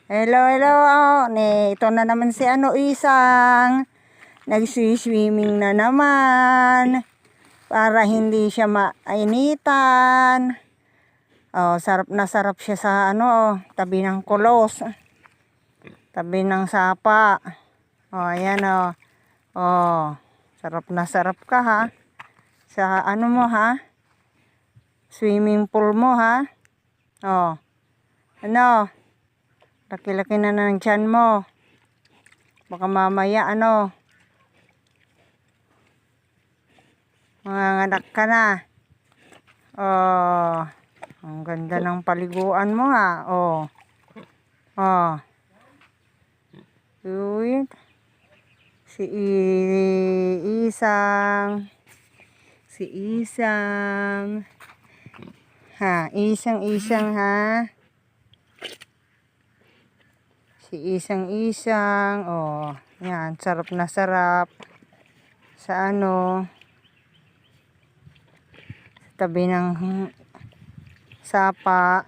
Hello, hello. Ito na naman si Isang. Nagsi-swimming na naman. Para hindi siya mainitan. Sarap na sarap siya sa tabi ng kulos. Tabi ng sapa. Ayan sarap na sarap ka ha. Sa mo ha. Swimming pool mo ha. Laki-laki na ng tiyan mo. Baka mamaya manganganak ka na. Ang ganda ng paliguan mo ha. Uy. Si Isang. Si Isang. Isang ha. Si Isang. Yan, sarap na sarap. Sa tabi ng sapa.